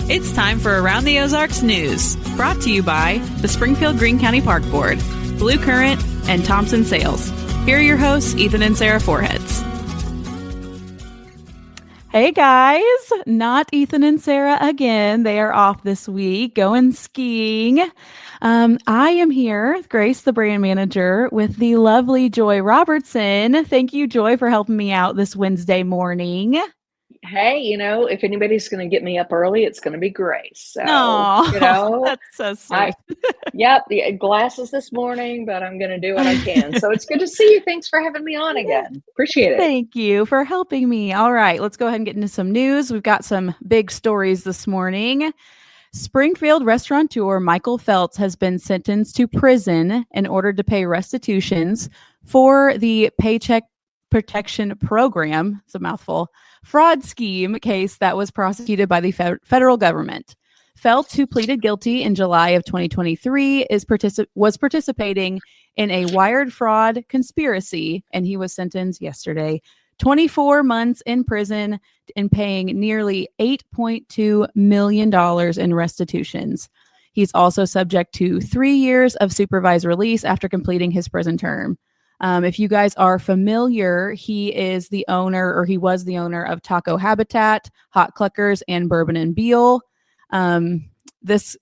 It's time for Around the Ozarks News, brought to you by the Springfield-Greene County Park Board, Blue Current, and Thompson Sales. Here are your hosts, Ethan and Sarah Foreheads. Hey guys, not Ethan and Sarah again. They are off this week going skiing. I am here, Grace, the brand manager, with the lovely Joy Robertson. Thank you, Joy, for helping me out this Wednesday morning. Hey, if anybody's going to get me up early, it's going to be Grace. So, that's so sweet. The glasses this morning, but I'm going to do what I can. So it's good to see you. Thanks for having me on again. Appreciate it. Thank you for helping me. All right, let's go ahead and get into some news. We've got some big stories this morning. Springfield restaurateur Michael Feltz has been sentenced to prison and ordered to pay restitutions for the Paycheck Protection Program, it's a mouthful, fraud scheme case that was prosecuted by the federal government. Feltz, who pleaded guilty in July of 2023, was participating in a wired fraud conspiracy, and he was sentenced yesterday 24 months in prison and paying nearly $8.2 million in restitutions. He's also subject to 3 years of supervised release after completing his prison term. If you guys are familiar, he was the owner of Taco Habitat, Hot Cluckers, and Bourbon and Beal. This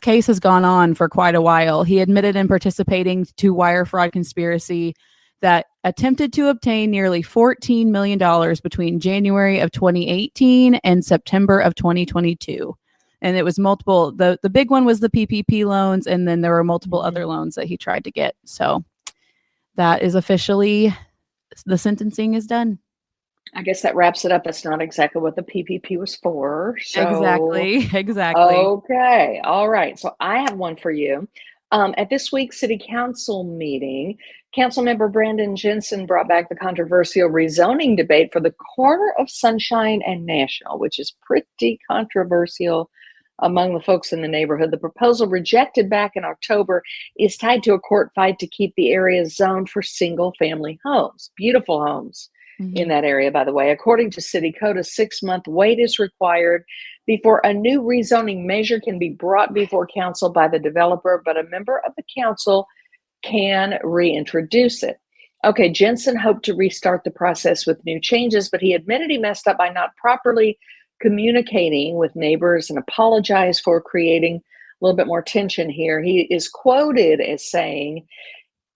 case has gone on for quite a while. He admitted in participating to wire fraud conspiracy that attempted to obtain nearly $14 million between January of 2018 and September of 2022. And it was multiple. The big one was the PPP loans, and then there were multiple other loans that he tried to get. So that is officially, the sentencing is done. I guess that wraps it up. That's not exactly what the PPP was for. So. Exactly. Okay. All right. So I have one for you. At this week's City Council meeting, Councilmember Brandon Jensen brought back the controversial rezoning debate for the corner of Sunshine and National, which is pretty controversial among the folks in the neighborhood. The proposal, rejected back in October, is tied to a court fight to keep the area zoned for single-family homes. Beautiful homes in that area, by the way. According to City Code, a 6-month wait is required before a new rezoning measure can be brought before council by the developer, but a member of the council can reintroduce it. Okay, Jensen hoped to restart the process with new changes, but he admitted he messed up by not properly communicating with neighbors and apologized for creating a little bit more tension here. He is quoted as saying,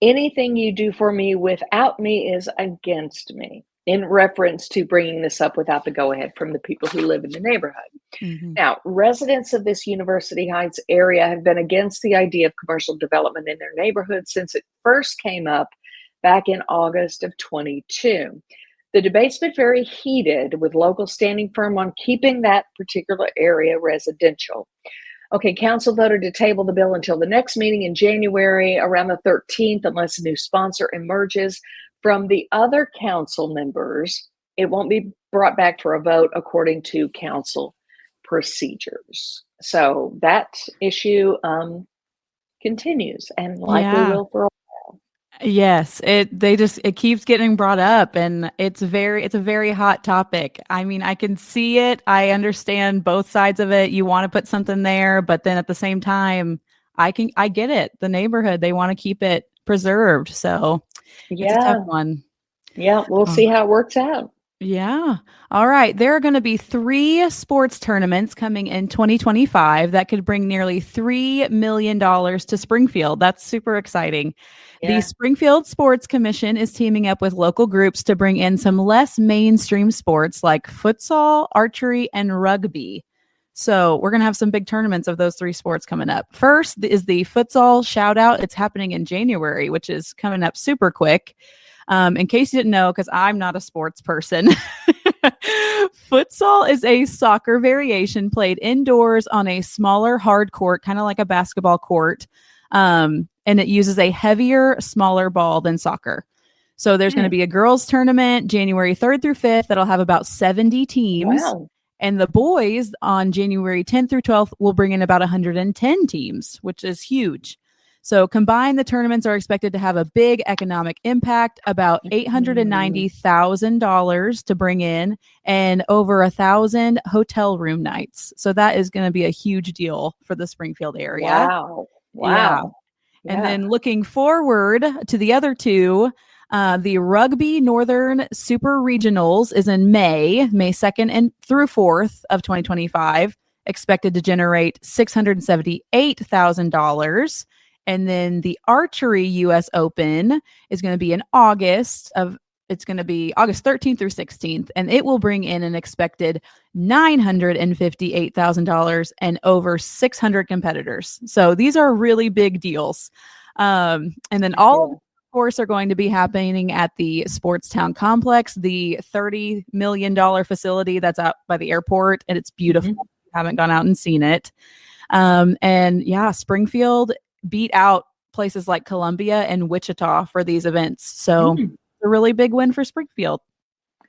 "Anything you do for me without me is against me," in reference to bringing this up without the go-ahead from the people who live in the neighborhood. Now, residents of this University Heights area have been against the idea of commercial development in their neighborhood since it first came up back in August of 22. The debate's been very heated, with local standing firm on keeping that particular area residential. Okay, council voted to table the bill until the next meeting in January, around the 13th, unless a new sponsor emerges from the other council members. It won't be brought back for a vote according to council procedures. So that issue continues and likely will for a while. Yes, it keeps getting brought up, and it's a very hot topic. I mean, I can see it. I understand both sides of it. You want to put something there, but then at the same time, I get it. The neighborhood, they want to keep it preserved. So it's a tough one. Yeah, we'll see how it works out. Yeah. All right. There are going to be 3 sports tournaments coming in 2025 that could bring nearly $3 million to Springfield. That's super exciting. Yeah. The Springfield Sports Commission is teaming up with local groups to bring in some less mainstream sports like futsal, archery, and rugby. So we're going to have some big tournaments of those 3 sports coming up. First is the futsal shout out. It's happening in January, which is coming up super quick. In case you didn't know, because I'm not a sports person, futsal is a soccer variation played indoors on a smaller hard court, kind of like a basketball court. And it uses a heavier, smaller ball than soccer. So there's going to be a girls tournament January 3rd through 5th that'll have about 70 teams. Wow. And the boys on January 10th through 12th will bring in about 110 teams, which is huge. So combined, the tournaments are expected to have a big economic impact, about $890,000 to bring in, and over 1,000 hotel room nights. So that is going to be a huge deal for the Springfield area. Wow. Yeah. Wow. And Yeah. then looking forward to the other two, the Rugby Northern Super Regionals is in May 2nd and through 4th of 2025, expected to generate $678,000. And then the Archery US Open is going to be in August of it's going to be August 13th through 16th, and it will bring in an expected $958,000 and over 600 competitors. So these are really big deals. And then all of course, are going to be happening at the Sportstown Complex, the $30 million facility that's out by the airport, and it's beautiful. Mm-hmm. I haven't gone out and seen it. And yeah, Springfield beat out places like Columbia and Wichita for these events. So it's a really big win for Springfield.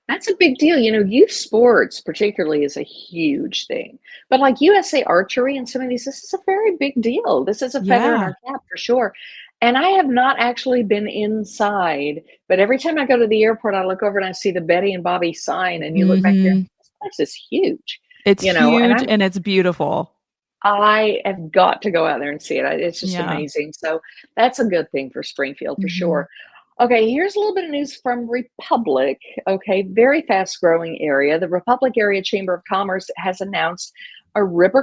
That's a big deal. Youth sports particularly is a huge thing. But like USA Archery and some of these, this is a very big deal. This is a feather in our cap for sure. And I have not actually been inside, but every time I go to the airport, I look over and I see the Betty and Bobby sign, and you look back there, this place is huge. It's huge and it's beautiful. I have got to go out there and see it. It's just amazing. So that's a good thing for Springfield for sure. Okay, here's a little bit of news from Republic. Okay, very fast growing area. The Republic Area Chamber of Commerce has announced a ribbon.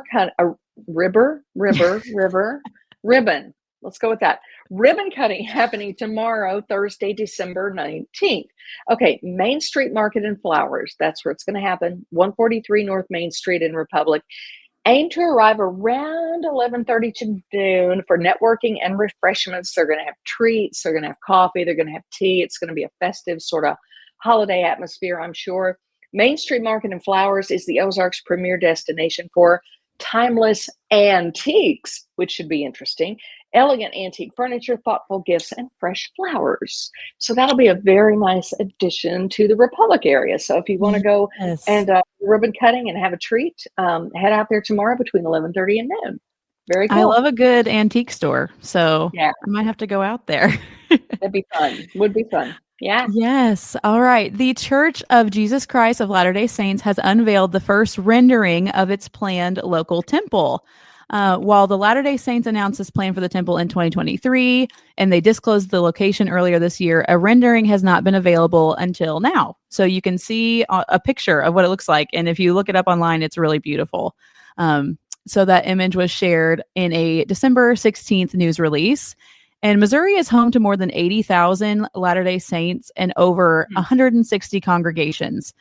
Let's go with that. Ribbon cutting happening tomorrow, Thursday, December 19th. Okay, Main Street Market and Flowers. That's where it's going to happen. 143 North Main Street in Republic. Aim to arrive around 11:30 to noon for networking and refreshments. They're going to have treats. They're going to have coffee. They're going to have tea. It's going to be a festive sort of holiday atmosphere, I'm sure. Main Street Market and Flowers is the Ozarks' premier destination for timeless antiques, which should be interesting. Elegant antique furniture, thoughtful gifts, and fresh flowers. So that'll be a very nice addition to the Republic area. So if you want to go and ribbon cutting and have a treat, head out there tomorrow between 11:30 and noon. Very cool. I love a good antique store. So I might have to go out there. That'd be fun. Would be fun. Yeah. Yes. All right. The Church of Jesus Christ of Latter-day Saints has unveiled the first rendering of its planned local temple. While the Latter-day Saints announced this plan for the temple in 2023, and they disclosed the location earlier this year, a rendering has not been available until now. So you can see a picture of what it looks like. And if you look it up online, it's really beautiful. So that image was shared in a December 16th news release. And Missouri is home to more than 80,000 Latter-day Saints and over 160 congregations.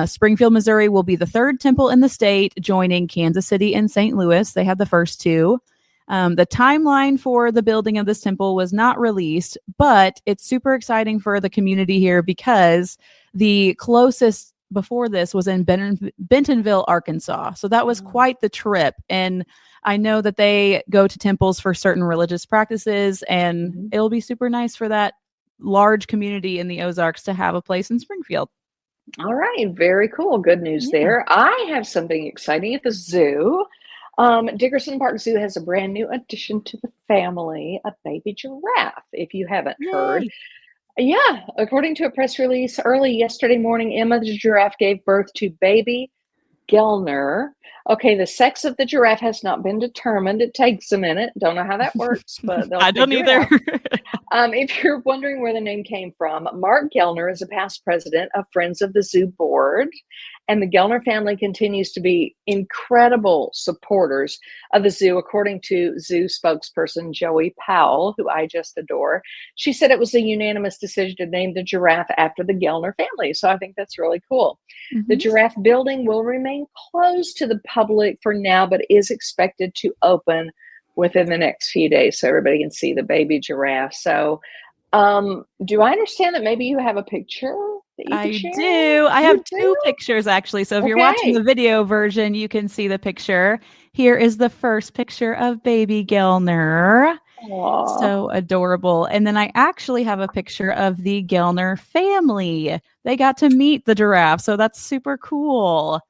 Springfield, Missouri will be the third temple in the state, joining Kansas City and St. Louis. They had the first two. The timeline for the building of this temple was not released, but it's super exciting for the community here because the closest before this was in Bentonville, Arkansas. So that was quite the trip. And I know that they go to temples for certain religious practices, and it'll be super nice for that large community in the Ozarks to have a place in Springfield. All right. Very cool. Good news there. I have something exciting at the zoo. Dickerson Park Zoo has a brand new addition to the family, a baby giraffe, if you haven't heard. Yeah. According to a press release early yesterday morning, Emma the giraffe gave birth to baby Gelner. Okay, the sex of the giraffe has not been determined. It takes a minute. Don't know how that works, but I don't either. If you're wondering where the name came from, Mark Gelner is a past president of Friends of the Zoo board, and the Gelner family continues to be incredible supporters of the zoo, according to zoo spokesperson Joey Powell, who I just adore. She said it was a unanimous decision to name the giraffe after the Gelner family, so I think that's really cool. The giraffe building will remain closed to the public for now, but is expected to open within the next few days so everybody can see the baby giraffe. So do I understand that maybe you have a picture that you can share? Do. I have two pictures, actually. So if you're watching the video version, you can see the picture. Here is the first picture of baby Gelner. Aww. So adorable. And then I actually have a picture of the Gelner family. They got to meet the giraffe. So that's super cool.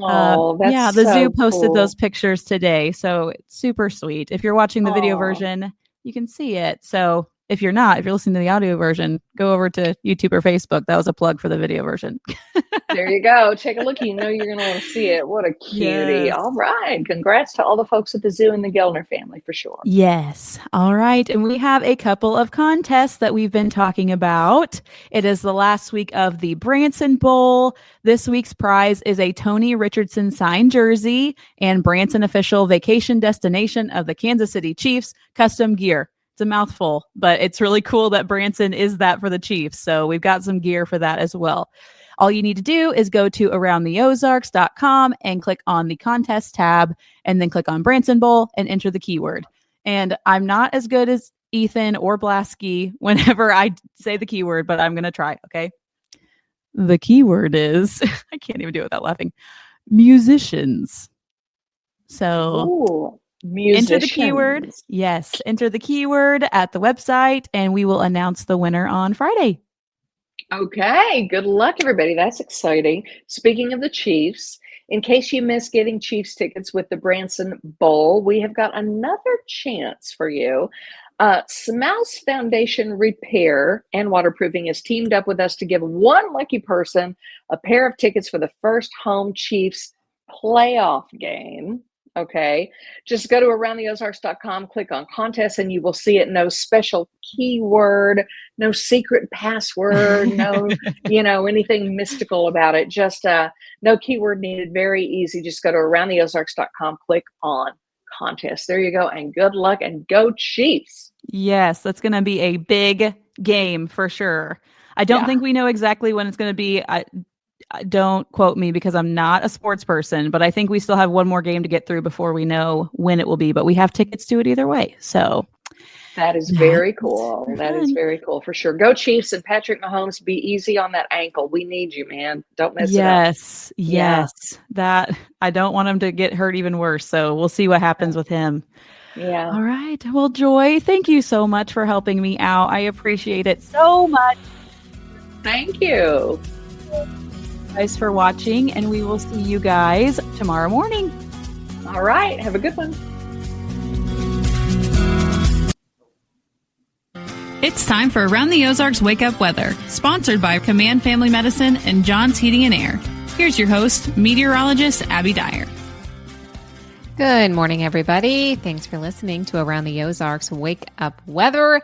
Oh, that's the so zoo posted cool. those pictures today, so it's super sweet. If you're watching the video version, you can see it. So if you're listening to the audio version, go over to YouTube or Facebook. That was a plug for the video version. There you go. Take a look. You know you're going to want to see it. What a cutie. Yes. All right. Congrats to all the folks at the zoo and the Gellner family for sure. Yes. All right. And we have a couple of contests that we've been talking about. It is the last week of the Branson Bowl. This week's prize is a Tony Richardson signed jersey and Branson official vacation destination of the Kansas City Chiefs custom gear. It's a mouthful, but it's really cool that Branson is that for the Chiefs. So we've got some gear for that as well. All you need to do is go to aroundtheozarks.com and click on the contest tab and then click on Branson Bowl and enter the keyword. And I'm not as good as Ethan or Blasky whenever I say the keyword, but I'm going to try. Okay. The keyword is, I can't even do it without laughing, musicians. So enter the keyword. Yes. Enter the keyword at the website and we will announce the winner on Friday. Okay, good luck, everybody. That's exciting. Speaking of the Chiefs, in case you missed getting Chiefs tickets with the Branson Bowl, we have got another chance for you. Smouse Foundation Repair and Waterproofing has teamed up with us to give one lucky person a pair of tickets for the first home Chiefs playoff game. Okay, just go to aroundtheozarks.com, click on contest, and you will see it. No special keyword, no secret password, no, anything mystical about it. Just no keyword needed. Very easy. Just go to aroundtheozarks.com, click on contest. There you go. And good luck and go Chiefs. Yes, that's going to be a big game for sure. I don't think we know exactly when it's going to be. Don't quote me because I'm not a sports person, but I think we still have one more game to get through before we know when it will be, but we have tickets to it either way. So that is very cool. That is very cool for sure. Go Chiefs and Patrick Mahomes. Be easy on that ankle. We need you, man. Don't mess it up. Yes. That I don't want him to get hurt even worse. So we'll see what happens with him. Yeah. All right. Well, Joy, thank you so much for helping me out. I appreciate it so much. Thank you. Guys for watching, and we will see you guys tomorrow morning. All right. Have a good one. It's time for Around the Ozarks Wake Up Weather, sponsored by Command Family Medicine and John's Heating and Air. Here's your host, meteorologist Abby Dyer. Good morning, everybody. Thanks for listening to Around the Ozarks Wake Up Weather.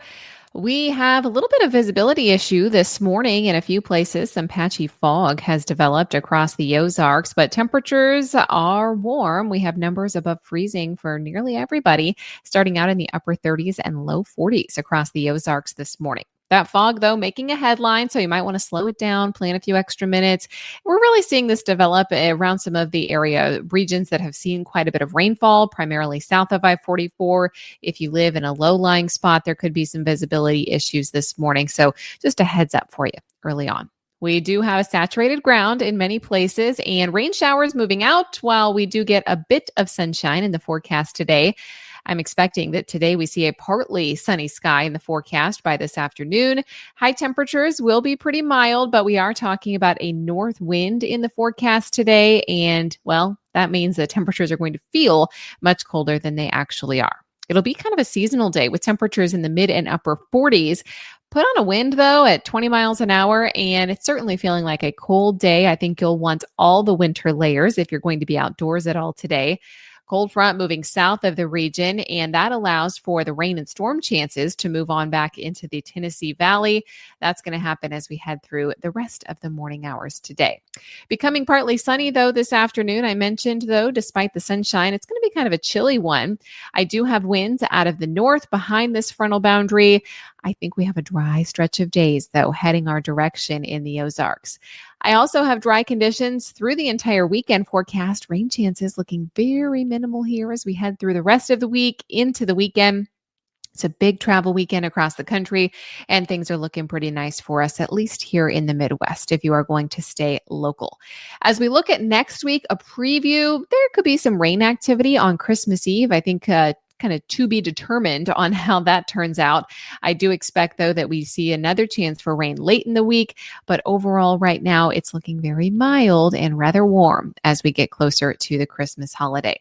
We have a little bit of visibility issue this morning in a few places. Some patchy fog has developed across the Ozarks, but temperatures are warm. We have numbers above freezing for nearly everybody, starting out in the upper 30s and low 40s across the Ozarks this morning. That fog, though, making a headline, so you might want to slow it down, plan a few extra minutes. We're really seeing this develop around some of the area regions that have seen quite a bit of rainfall, primarily south of I-44. If you live in a low-lying spot, there could be some visibility issues this morning. So just a heads up for you early on. We do have a saturated ground in many places and rain showers moving out while we do get a bit of sunshine in the forecast today. I'm expecting that today we see a partly sunny sky in the forecast by this afternoon. High temperatures will be pretty mild, but we are talking about a north wind in the forecast today. And, well, that means that temperatures are going to feel much colder than they actually are. It'll be kind of a seasonal day with temperatures in the mid and upper 40s. Put on a wind, though, at 20 miles an hour, and it's certainly feeling like a cold day. I think you'll want all the winter layers if you're going to be outdoors at all today. Cold front moving south of the region, and that allows for the rain and storm chances to move on back into the Tennessee Valley. That's going to happen as we head through the rest of the morning hours today. Becoming partly sunny, though, this afternoon. I mentioned, though, despite the sunshine, it's going to be kind of a chilly one. I do have winds out of the north behind this frontal boundary. I think we have a dry stretch of days, though, heading our direction in the Ozarks. I also have dry conditions through the entire weekend forecast. Rain chances looking very minimal here as we head through the rest of the week into the weekend. It's a big travel weekend across the country, and things are looking pretty nice for us, at least here in the Midwest, if you are going to stay local. As we look at next week, a preview, there could be some rain activity on Christmas Eve. I think kind of to be determined on how that turns out. I do expect, though, that we see another chance for rain late in the week, but overall right now it's looking very mild and rather warm as we get closer to the Christmas holiday.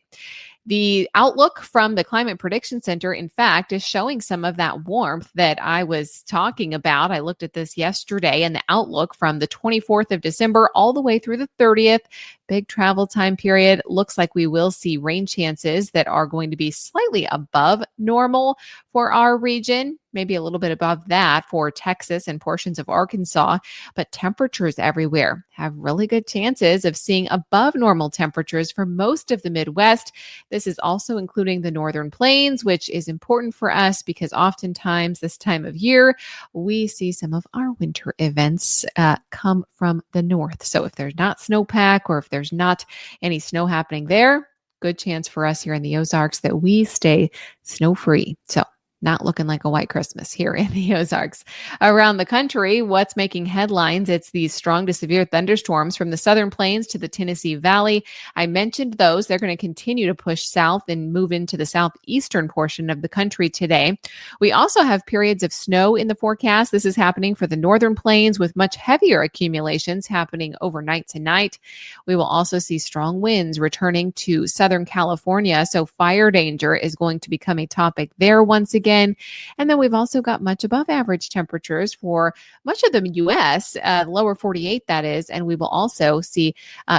The outlook from the Climate Prediction Center, in fact, is showing some of that warmth that I was talking about. I looked at this yesterday, and the outlook from the 24th of December all the way through the 30th, big travel time period, looks like we will see rain chances that are going to be slightly above normal for our region, maybe a little bit above that for Texas and portions of Arkansas, but temperatures everywhere have really good chances of seeing above normal temperatures for most of the Midwest. This is also including the northern plains, which is important for us because oftentimes this time of year, we see some of our winter events come from the north. So if there's not snowpack or if there's not any snow happening there, good chance for us here in the Ozarks that we stay snow-free. So not looking like a white Christmas here in the Ozarks. Around the country, what's making headlines? It's these strong to severe thunderstorms from the southern plains to the Tennessee Valley. I mentioned those. They're going to continue to push south and move into the southeastern portion of the country today. We also have periods of snow in the forecast. This is happening for the northern plains with much heavier accumulations happening overnight tonight. We will also see strong winds returning to Southern California. So fire danger is going to become a topic there once again. And then we've also got much above average temperatures for much of the U.S., lower 48, that is. And we will also see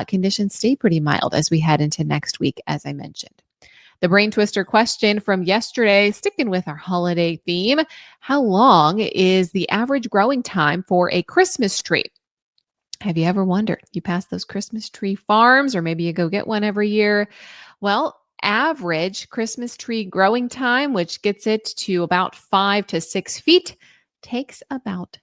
conditions stay pretty mild as we head into next week, as I mentioned. The brain twister question from yesterday, sticking with our holiday theme, how long is the average growing time for a Christmas tree? Have you ever wondered? You pass those Christmas tree farms, or maybe you go get one every year. Well, average Christmas tree growing time, which gets it to about 5 to 6 feet, takes about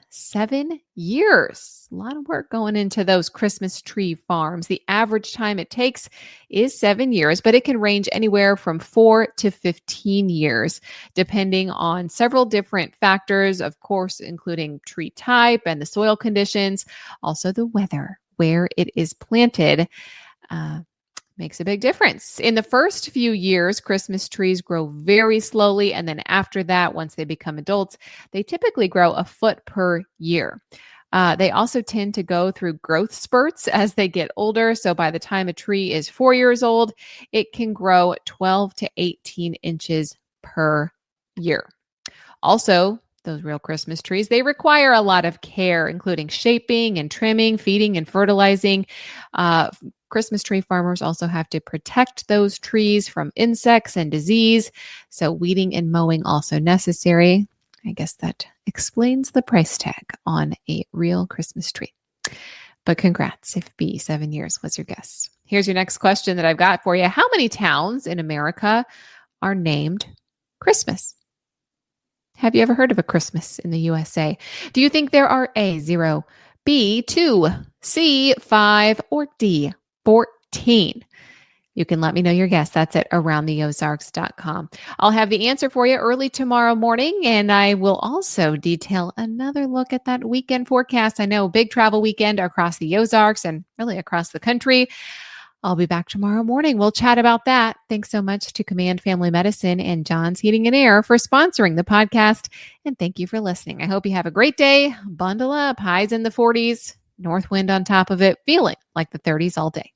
7 years. A lot of work going into those Christmas tree farms. The average time it takes is 7 years, but it can range anywhere from 4 to 15 years, depending on several different factors, of course, including tree type and the soil conditions, also the weather, where it is planted. Makes a big difference. In the first few years, Christmas trees grow very slowly. And then after that, once they become adults, they typically grow a foot per year. They also tend to go through growth spurts as they get older. So by the time a tree is 4 years old, it can grow 12 to 18 inches per year. Also, those real Christmas trees, they require a lot of care, including shaping and trimming, feeding and fertilizing. Christmas tree farmers also have to protect those trees from insects and disease. So weeding and mowing also necessary. I guess that explains the price tag on a real Christmas tree. But congrats if 7 years was your guess. Here's your next question that I've got for you. How many towns in America are named Christmas? Have you ever heard of a Christmas in the USA? Do you think there are A, 0, B, 2, C, 5, or D, 14? You can let me know your guess. That's at aroundtheozarks.com. I'll have the answer for you early tomorrow morning, and I will also detail another look at that weekend forecast. I know, big travel weekend across the Ozarks and really across the country. I'll be back tomorrow morning. We'll chat about that. Thanks so much to Command Family Medicine and John's Heating and Air for sponsoring the podcast. And thank you for listening. I hope you have a great day. Bundle up. Highs in the 40s, north wind on top of it, feeling like the 30s all day.